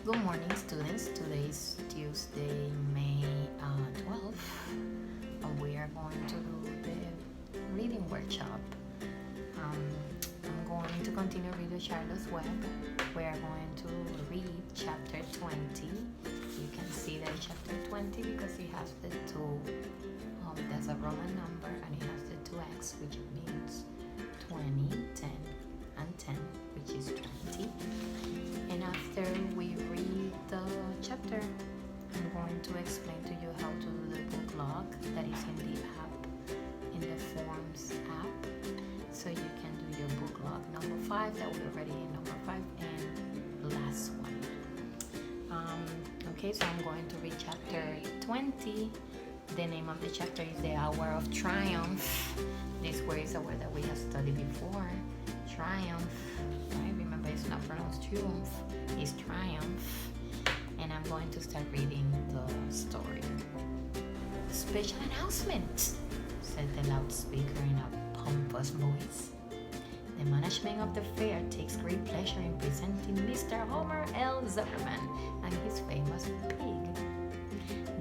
Good morning, students. Today is Tuesday, May 12th, and we are going to do the reading workshop. I'm going to continue reading Charlotte's Web. We are going to read chapter 20. You can see that chapter 20 because it has the two. There's a Roman number and it has the 2x, which means 20, 10, and 10, which is 20. And after we read the chapter, I'm going to explain to you how to do the book log that is in the app, in the Forms app. So you can do your book log number 5, that we're already in number 5, and last one. Okay, so I'm going to read chapter 20. The name of the chapter is The Hour of Triumph. This word is a word that we have studied before. Triumph, right? Remember, it's not pronounced triumph, it's triumph. And I'm going to start reading the story. Special announcement, said the loudspeaker in a pompous voice. The management of the fair takes great pleasure in presenting Mr. Homer L. Zuckerman and his famous pig.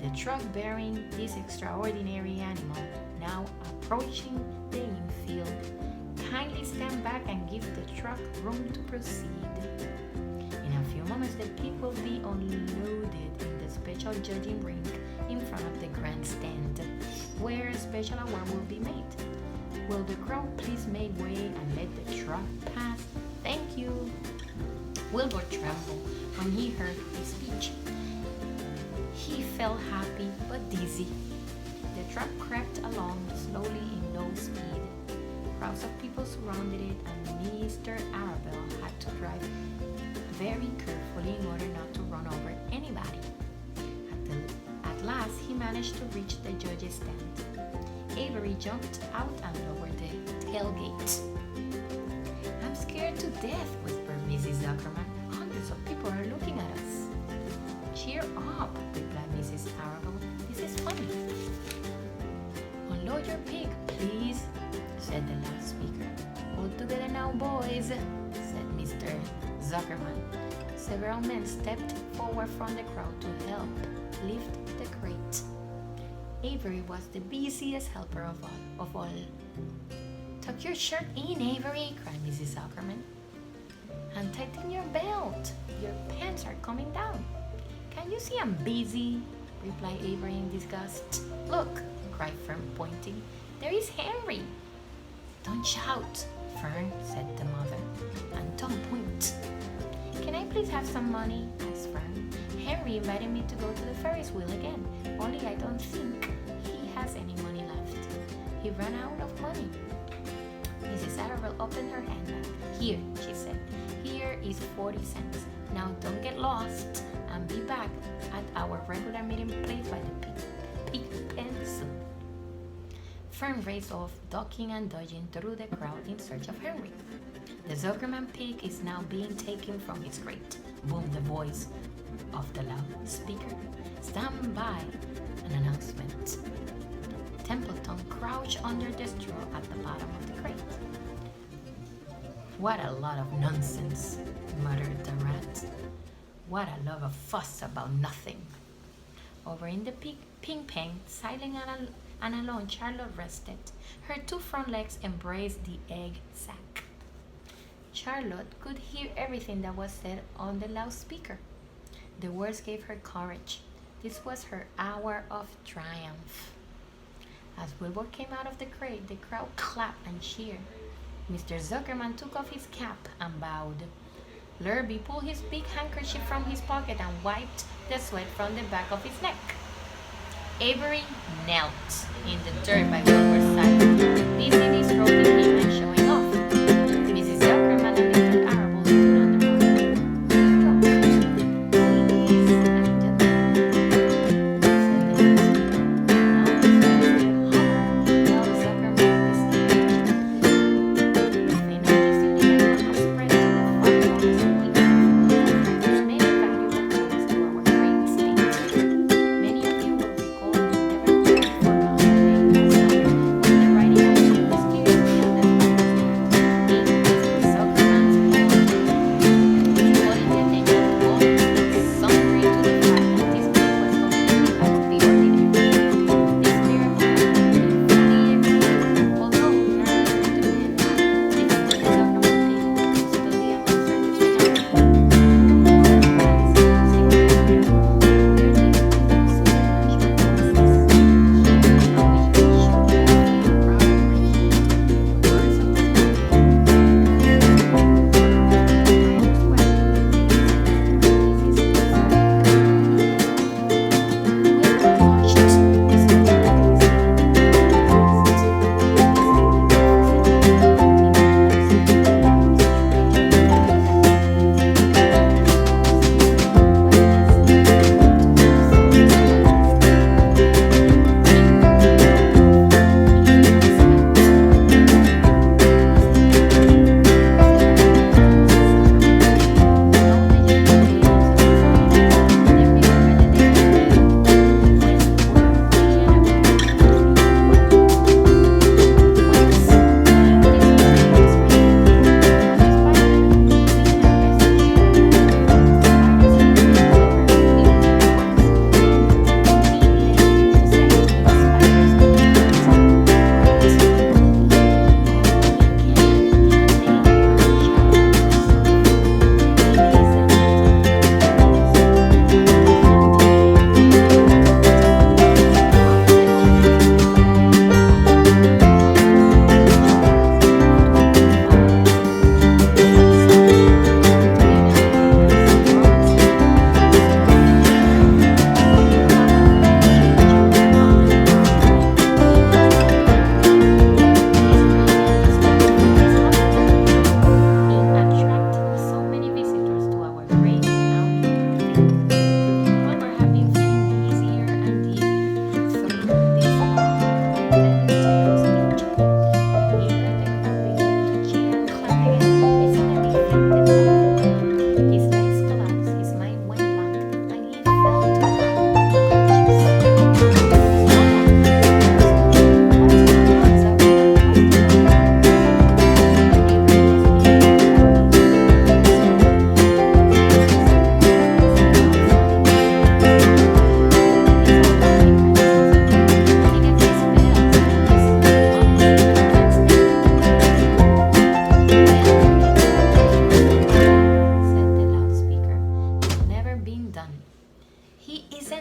The truck bearing this extraordinary animal now approaching the infield. Kindly stand back and give the truck room to proceed. In a few moments, the pig will be unloaded in the special judging rink in front of the grandstand, where a special award will be made. Will the crowd please make way and let the truck pass? Thank you. Wilbur trembled when he heard his speech. He felt happy but dizzy. The truck crept along slowly in low speed. Crowds of people surrounded it, and Mr. Arabelle had to drive very carefully in order not to run over anybody. At last, he managed to reach the judge's stand. Avery jumped out and lowered the tailgate. I'm scared to death, whispered Mrs. Zuckerman. Hundreds of people are looking at us. Cheer up, replied Mrs. Arabelle. This is funny. Unload your pig, please, said the loudspeaker. All together now, boys, said Mr. Zuckerman. Several men stepped forward from the crowd to help lift the crate. Avery was the busiest helper of all. Tuck your shirt in, Avery, cried Mrs. Zuckerman. And tighten your belt. Your pants are coming down. Can you see I'm busy? Replied Avery in disgust. Look, cried Fern, pointing. There is Henry. Don't shout, Fern, said the mother, and don't point. Can I please have some money? Asked Fern. Henry invited me to go to the Ferris wheel again, only I don't think he has any money left. He ran out of money. Mrs. Arabelle opened her handbag. Here, she said. Here is 40 cents. Now don't get lost and be back at our regular meeting place by the pig pen soon. Fern raced off, ducking and dodging through the crowd in search of Henry. The Zuckerman pig is now being taken from his crate, boomed the voice of the loudspeaker. Stand by, an announcement. Templeton crouched under the straw at the bottom of the crate. What a lot of nonsense, muttered the rat. What a lot of fuss about nothing. Over in the pink pen, silent and alone, Charlotte rested. Her two front legs embraced the egg sack. Charlotte could hear everything that was said on the loudspeaker. The words gave her courage. This was her hour of triumph. As Wilbur came out of the crate, the crowd clapped and cheered. Mr. Zuckerman took off his cap and bowed. Lurby pulled his big handkerchief from his pocket and wiped the sweat from the back of his neck. Avery knelt in the dirt by Wilbur's side, busily stroking him and showing off. Mrs. Zuckerman and Mr. Arabelle stood on the rock. Ladies and gentlemen, said the loudspeaker. Now Mr. Homer L. Zuckerman is the famous animal has spread to the far corners of the earth. It has many valuable things to our great state. Many of you will recall the never forgotten day last summer when the riding accident mysteriously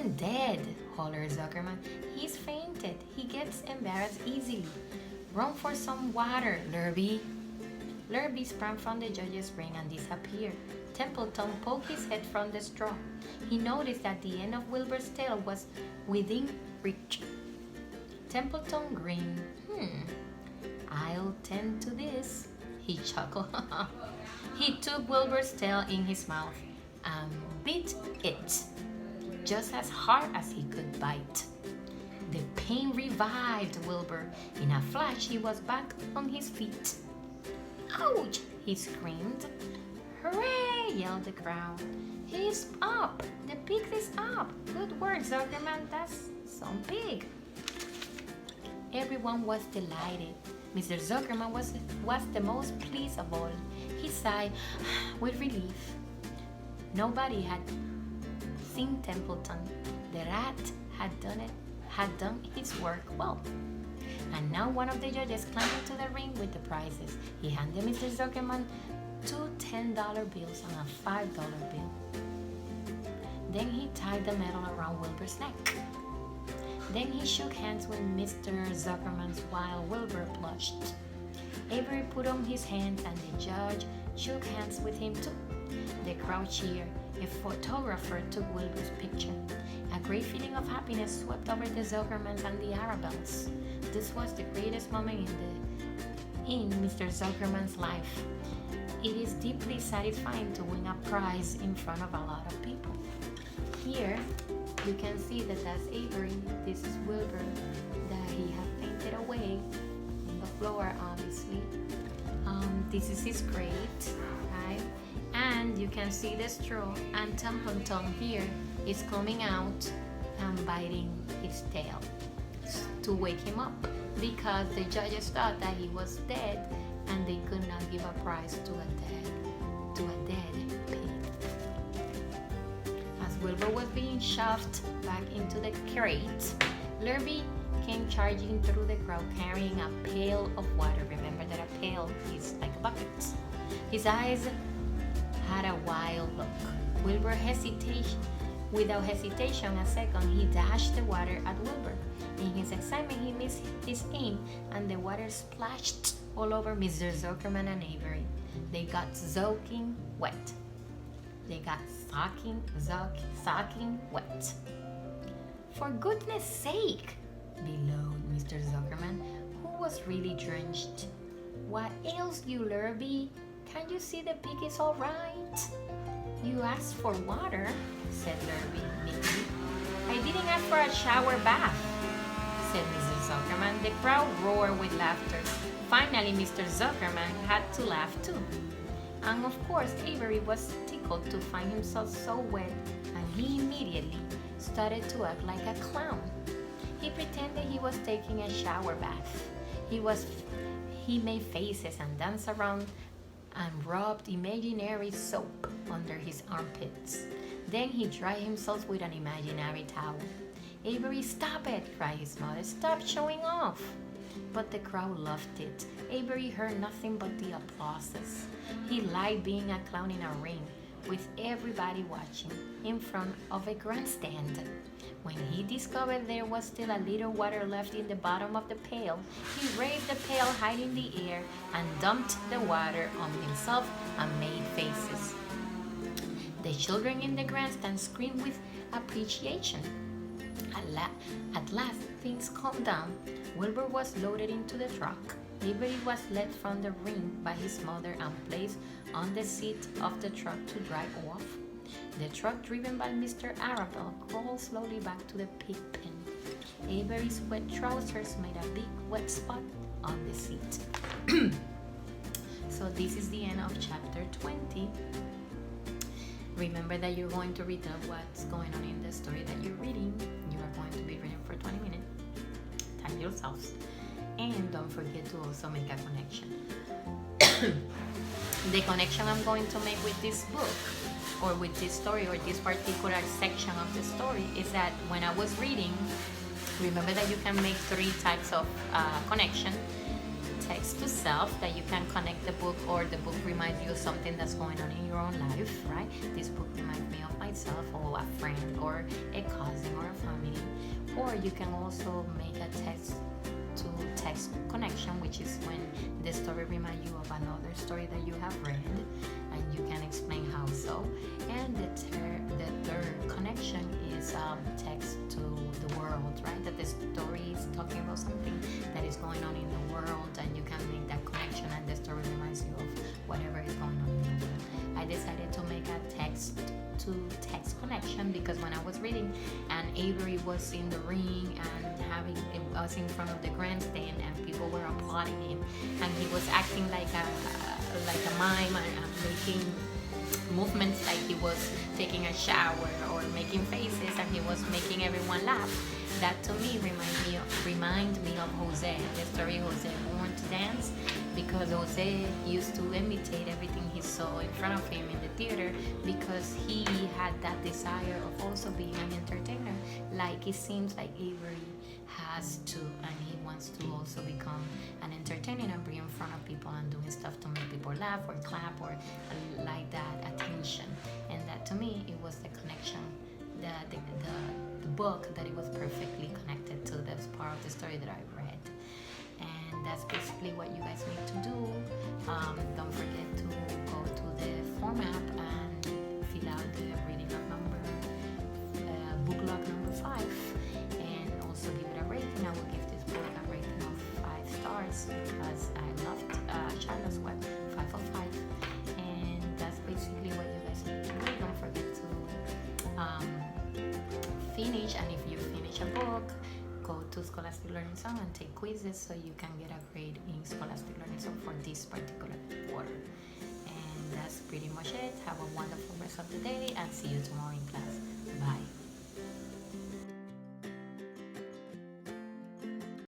isn't dead, hollered Zuckerman. He's fainted. He gets embarrassed easily. Run for some water, Lurby. Lurby sprang from the judge's ring and disappeared. Templeton poked his head from the straw. He noticed that the end of Wilbur's tail was within reach. Templeton grinned. I'll tend to this, he chuckled. He took Wilbur's tail in his mouth and bit it just as hard as he could bite. The pain revived Wilbur. In a flash, he was back on his feet. Ouch! He screamed. Hooray! Yelled the crowd. He's up! The pig is up! Good work, Zuckerman. That's some pig. Everyone was delighted. Mr. Zuckerman was the most pleased of all. He sighed with relief. Nobody had seen Templeton. The rat had done his work well. And now one of the judges climbed into the ring with the prizes. He handed Mr. Zuckerman two $10 bills and a $5 bill. Then he tied the medal around Wilbur's neck. Then he shook hands with Mr. Zuckerman while Wilbur blushed. Avery put on his hands and the judge shook hands with him too. The crowd cheered. A photographer took Wilbur's picture. A great feeling of happiness swept over the Zuckermans and the Arabelles. This was the greatest moment in Mr. Zuckerman's life. It is deeply satisfying to win a prize in front of a lot of people. Here, you can see that that's Avery. This is Wilbur that he had painted away on the floor, obviously. This is his crate, right? And you can see the straw, and Templeton here is coming out and biting his tail to wake him up because the judges thought that he was dead and they could not give a prize to a dead pig. As Wilbur was being shoved back into the crate, Lurby came charging through the crowd carrying a pail of water. Remember that a pail is like a bucket. His eyes had a wild look. Wilbur without hesitation a second, he dashed the water at Wilbur. In his excitement, he missed his aim and the water splashed all over Mr. Zuckerman and Avery. They got soaking wet. They got soaking wet. For goodness sake, bellowed Mr. Zuckerman, who was really drenched. What ails you, Lurby? Can't you see the pig is all right? You asked for water, said Lurby meekly. I didn't ask for a shower bath, said Mr. Zuckerman. The crowd roared with laughter. Finally, Mr. Zuckerman had to laugh too. And of course, Avery was tickled to find himself so wet, and he immediately started to act like a clown. He pretended he was taking a shower bath. He made faces and danced around and rubbed imaginary soap under his armpits. Then he dried himself with an imaginary towel. Avery, stop it, cried his mother. Stop showing off. But the crowd loved it. Avery heard nothing but the applauses. He liked being a clown in a ring, with everybody watching, in front of a grandstand. When he discovered there was still a little water left in the bottom of the pail, he raised the pail high in the air and dumped the water on himself and made faces. The children in the grandstand screamed with appreciation. At last, things calmed down. Wilbur was loaded into the truck. Avery was led from the ring by his mother and placed on the seat of the truck to drive off. The truck, driven by Mr. Arabelle, crawled slowly back to the pig pen. Avery's wet trousers made a big wet spot on the seat. So this is the end of chapter 20. Remember that you're going to read up what's going on in the story that you're reading. You are going to be reading for 20 minutes. Time yourselves. And don't forget to also make a connection. The connection I'm going to make with this book or with this story or this particular section of the story is that when I was reading, remember that you can make 3 types of connection. Text to self, that you can connect the book or the book reminds you of something that's going on in your own life, right? This book reminds me of myself or a friend or a cousin cousin or a family, or you can also make a text to text connection, which is when the story reminds you of another story that you have read, and you can explain how so. And the third connection is text to the world, right? That the story is talking about something that is going on in the world, and you can make that connection, and the story reminds you of whatever is going on in the world. I decided to make a text to text connection because when I was reading, and Avery was in the ring and was in front of the grandstand, and people were applauding him, and he was acting like a mime and making movements like he was taking a shower or making faces, and he was making everyone laugh. That to me remind me of Jose, the story Jose Born to Dance, because Jose used to imitate everything he saw in front of him in the theater, because he had that desire of also being an entertainer, like it seems like Avery has to, and he wants to also become an entertainer and be in front of people and doing stuff to make people laugh or clap or like that attention. And that to me, it was the connection, the book, that it was perfectly connected to this part of the story that I read. And that's basically what you guys need to do. Don't forget to go to the form app and fill out the reading of book log number 5, and also give it a rating. I will give this book a rating of 5 stars because I loved Charlotte's Web, 5 of 5. And that's basically what you guys need to do. Don't forget to finish, and if you finish a book, go to Scholastic Learning Zone and take quizzes so you can get a grade in Scholastic Learning Zone for this particular quarter. And that's pretty much it. Have a wonderful rest of the day, and see you tomorrow in class.